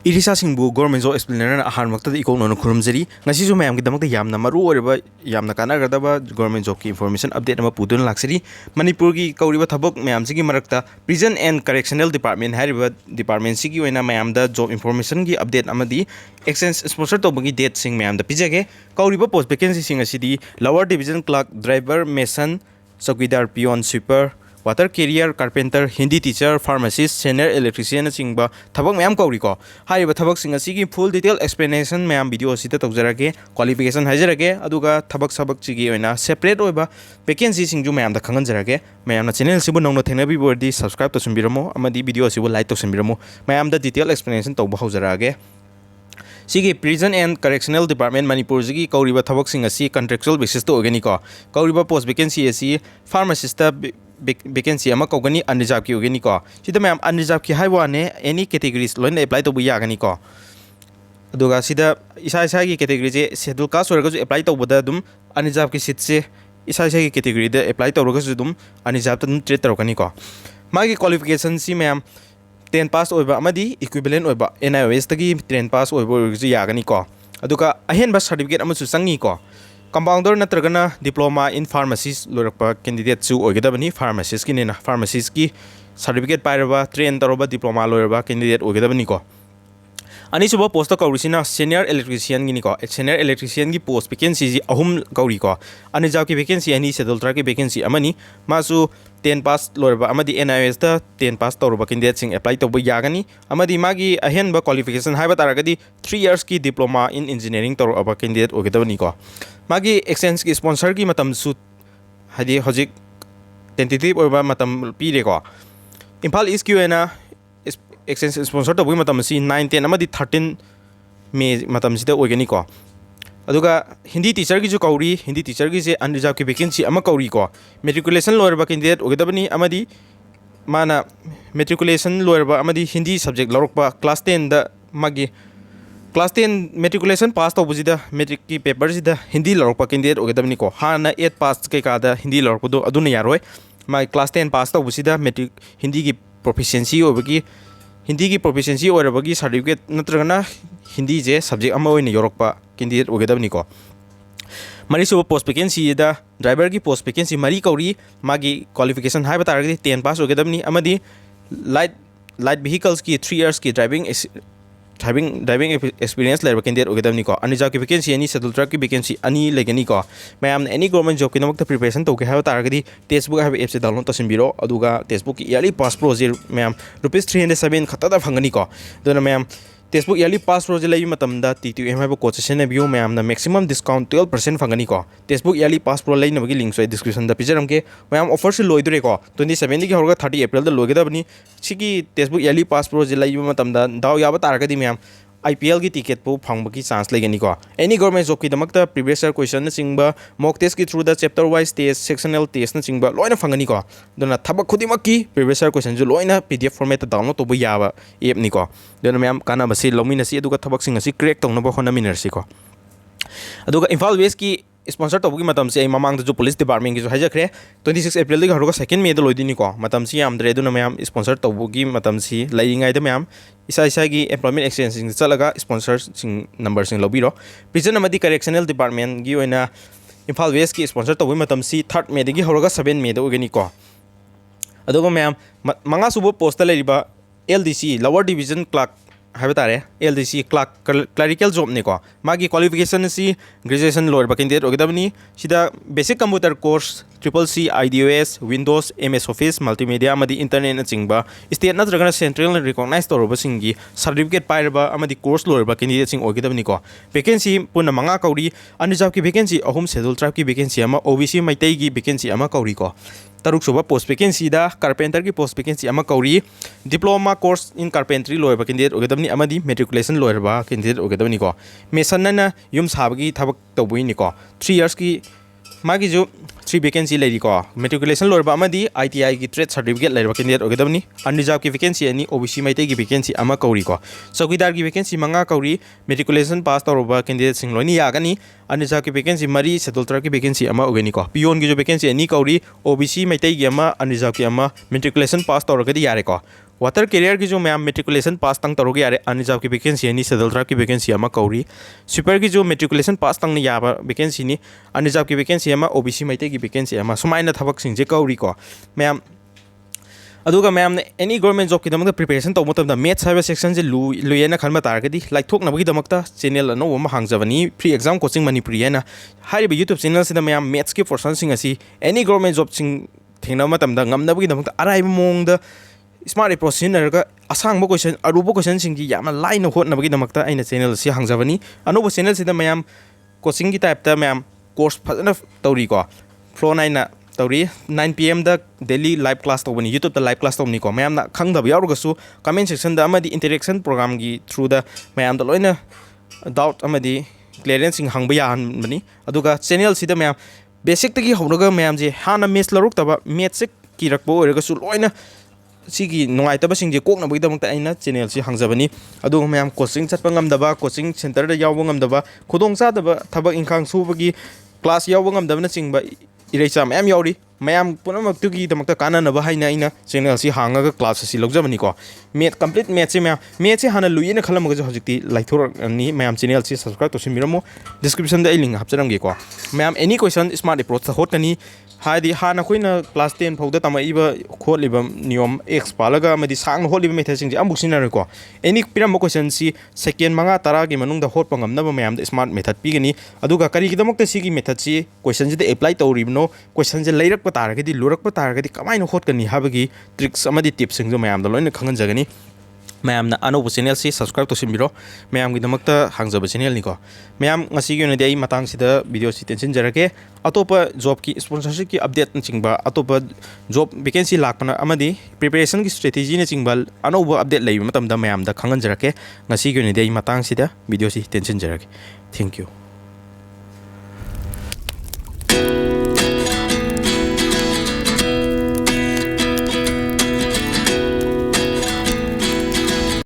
Irisa Singbu Government Job Explainer Ahan Makta Iko no Kurumzeri, Nasizu Mayam Gidamak Yamna Maru or Yamna Kana Gadaba, Government Job Information Update Nama Pudun Laxeri, Manipuri Kauriba Tabok, Mayamsiki Marakta, Prison and Correctional Department, Hariba Department Siki when Mayamda Job Information Gi Update Amadi, Exchange Sponsor Tobagi Date Sing Mayam the Pijake, Kauriba Post Vacancy Sing a city, Lower Division Clerk, Driver, Mason, chowkidar, Peon, Sweeper, Water Carrier, Carpenter, Hindi Teacher, Pharmacist, Senior Electrician Singba, Tabak Mayam Kauriko. Hi, but Tabak Sing a Sigi full detail explanation Mayam video Sita Tobzerake, qualification Hazarake, Aduga, Tabak Sabak Chigi, and separate over vacancy Sing Mayam the Kanganzarake, Mayam channel Sibu no Tenabi Wordy, subscribe to Sumbiramo, Amadi videos you will like to Sumbiramo, Mayam the detail explanation to Bahozarage. Sigi Prison and Correctional Department Manipur Zigi Kauriba Tabak Sing a C contractual basis to Organico, Kauriba post vacancy AC, Pharmacist vacancy ama kogani unreserved ki ogani ko sida mayam unreserved ki haiwane any categories loin apply to buya gani ko aduga sida isa gi category je schedule caste orga ju apply to boda dum unreserved ki seat se isa gi category de apply to orga ju dum unreserved dum treat tar gani ko magi qualification si mayam 10 pass oiba amadi equivalent oiba NIOS tagi 10 pass oiba ju ya gani ko aduga ahen ba certificate amasu sangi ko Compounder Natragana Diploma in Pharmacist Lurapa candidate to Ogedabani Pharmacist Kinina Pharmacist ki certificate Pyrava, train Taroba Diploma Luraba candidate Ogedabanico. Anisuba post Kaurisina Senior Electrician Ginico, Senior Electrician gi post vacancy Ahum Gaurico, Anizaki vacancy any settled track vacancy Amani, Masu 10 pass Lorba Amadi NIS the 10 pass Toroba candidate sing apply to Yagani, Amadi Magi Ahenba qualification Haiba Taragadi 3 years ki diploma in engineering Toroba candidate Ogedabanico. Magi exchange ki sponsor ki matam suit hadi hojik tentative or matam pireko Impal is QNA exchange sponsor to matam si 9 10 amadi 13 May matam sida organico aduga Hindi teacher ki ju kauri Hindi teacher ki se unreserved ki vacancy ama kauri ko matriculation lower ba candidate ogedabani amadi mana matriculation lower ba amadi Hindi subject lorokba class 10 da magi Class 10 matriculation pass to buzida metric ki paper sida Hindi lorpa candidate ogedabni ko hana 8 pass ke kada Hindi lorpo do aduna yaroi my class 10 pass to buzida metric Hindi ki proficiency obagi Hindi ki proficiency orabagi certificate natragana Hindi je subject ama oine yorokpa candidate ogedabni ko Mari suba post vacancy da driver ki post vacancy mari kauri magi qualification hai bataragdi 10 pass ogedabni amadi light vehicles ki 3 years ki driving experience level candidate ogedabni ko ani ki vacancy ani settled track ki vacancy ani legani ko mayam any government job ki namak preparation to ke ha taragadi textbook have app se download to simbiro aduga textbook yearly pass pro zero mayam rupees 307 khata da phangani ko dona mayam textbook yearly pass pro jela matam da TTM have coach se view mayam na maximum discount 12% phangani ko textbook yearly pass pro lai nabagi link so description da picture amke mayam offer se loidure ko 27 ki horga 30 April da logedabni sigi textbook yearly pass pro jela matam da daw yaba taragadi mayam IPL ki ticket po phangba ki chance legani ko any government job ki damakta previous year question na singba mock test ki through the chapter wise test sectional test na singba loina phangani ko dona thabak khudima ki previous year question ju loina PDF format ta download to bu yaba app ni ko dona mayam kana basi lomina si aduga thabak sing asi crack tong na ba khona miner si ko aduga Imphal West ki sponsor to bugi matam si ay mamang jo police department ki jo hajakre 26 April di haruga 2nd May da loidini ko matam si amdre duna mayam sponsor to bugi matam si laingai da mayam isa gi employment exchange sing chalaga sponsor sing number sing lobiro prison amadi correctional department gi oina Imphal West ki sponsor to bugi matam si 3rd May gi haruga 7 May da ogani ko aduga mayam manga subo post la riba LDC lower division clerk Habatare LDC clerical job ne ko magi qualification si graduation lower ba candidate ogedabni sida basic computer course CCC IDOS Windows MS Office multimedia amadi internet na chingba state natragana central recognized toroba singi certificate pairba amadi course lower ba candidate sing ogedabni ko vacancy punna manga kauri unreserved ki vacancy ahum scheduled tribe ki vacancy ama OBC maitai gi vacancy ama kauri ko Taruk suba post vacancy da carpenter ki post vacancy ama kauri diploma course in carpentry lower ba candidate ogedabni amadi matriculation lower ba candidate ogedabni ko mesan na yum sabagi thabak tobui ni ko 3 years ki magi jo 3 vacancy lady ko matriculation lower ba amadi ITI ki trade certificate level candidate ogedabni unreserved ki vacancy ani OBC maitai ki vacancy ama kauri ko chowkidar ki vacancy manga kauri matriculation pass toroba candidate sing loini yagani unreserved ki vacancy mari settled track ki vacancy ama ogani ko peon ki jo vacancy ani kauri OBC maitai gi ama unreserved ki ama matriculation pass toragadi yare ko water career की जो ma'am matriculation पास तंग तौर यारे unreserved की vacancy है saddle tribe की vacancy अमा कौरी स्वीपर की जो मेट्रिकुलेशन पास तंग याबा वैकेंसी नि अनरिजर्व की वैकेंसी अमा ओबीसी मैते की वैकेंसी अमा सुमाइना थबक सिंजे कौरी को मैम अदुगा मैम ने एनी गवर्नमेंट जॉब की दमक प्रिपरेशन तब मतलब मैथ्स है सेक्शन से लुएना खन तारगदी लाइथोकनबगीदमक्ता चैनल अनौ अमा हांगजबनी फ्री एग्जाम कोचिंग मणिपुरी है हारिबे यूट्यूब चैनल से मैम मैथ्स की पोर्शन सिंग असी एनी गवर्नमेंट जॉब सिंग थेंगना मतमदा ngamnabagidamक्ता अराइब मोंगदा स्मार्ट एप्रोच सिनरगा असांग क्वेश्चन अरुब क्वेश्चन सिंगी यामना लाइन होटनबगीदमक्ता अइना चैनल से हांगजबनी अनौब चैनल से मैम कोचिंग की टाइप मैम कोर्स फजना तौरी को फ्लो 9 तौरी 9 PM दा डेली लाइव क्लास तौबनी यूट्यूब लाइव क्लास तौबनी को मैम खंगदब यारगसु कमेंट सेक्शन दा अमदी इंटरेक्शन प्रोग्राम की थ्रू दा मैम दा लोइना डाउट अमदी क्लियरेंसिंग हंगबा याहनबनी अदुगा चैनल सिदा मैम बेसिक तकी हौरगा मैम जे हाना मैथ्स लरुक्तबा मैथ्स से किरकबो ओरगसु लोइना सिगी नुंगाइतबसिंग जे कोकनबगीदमक्ता अइना चैनल से हांगजबनी अदुगा मैम कोचिंग चटपा ngamdaba कोचिंग सेंटर दा यावबो ngamdaba खुदोंग चादबा थबक इंखांग सुबगी क्लास यावबो ngamdabna चिंगबा इरेचा मैम यावरी मैम पुनमक्तुगीदमक्ता काननबा हाइना अइना चैनल से हांगागा क्लास से लौजबनी को मैथ कंप्लीट मैथ से मैथ से हाना लुइना खलमगज हजिक्ति लाइथोरनी मैम चैनल से सब्सक्राइब तोसिमिरमो डिस्क्रिप्शन दा लिंक हापचरमगे को मैम एनी क्वेश्चन स्मार्ट अप्रोच होटनी हादी हाना खोइना क्लास 10 फौदा तमाइबा खोलिबा नियम एक्स पालगा अमदी सांग होलिबा मेथड सिंग अमुक सिनर को एनी पिरम क्वेश्चन सी सेकेंड मंगा तरा की मनुंग दा होट पंगमनबा मैम दा स्मार्ट मेथड पीगनी अदुगा करी गिदमक्ता सिगी मेथड सी क्वेश्चन से अप्लाई तौरिबनो क्वेश्चन से लैरक तारगदी लुरक तारगदी कमाइन होटकनी हाबगी ट्रिक्स अमदी टिप्स सिंग मैम दा लोइन खंगनजगनी मैम अनौब चैनल से सब्सक्राइब तौसिमिरो मैम की हांगजब चैनल निको मैम की मतंग वीडियो से टेंशनजरगे अतोप जॉब की स्पॉन्सरशिप की अपडेट चिंब अतोप जॉब वैकेंसी लापना प्रिपरेशन की स्ट्रेटेजी चिंब अनौब अपडेट लेब मैम खंगनजरगे वीडियो से टेंशनजरगे थैंक यू।